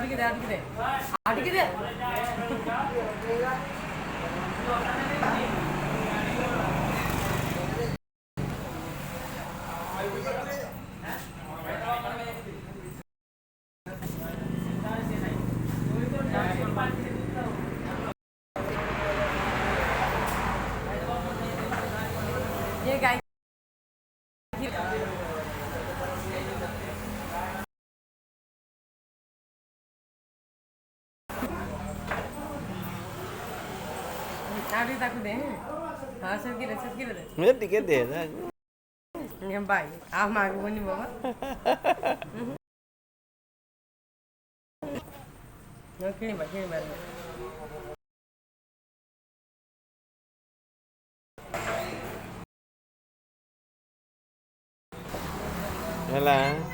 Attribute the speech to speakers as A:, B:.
A: ಅಡಿಗಿದೆ ಅಡಿಗಿದೆ ये गाय आगे तक दे हाँ सब गिरे दे
B: मेरे टिकट दे ना
A: ये भाई आप मांगो नहीं बाबा किनी बार
B: Hola.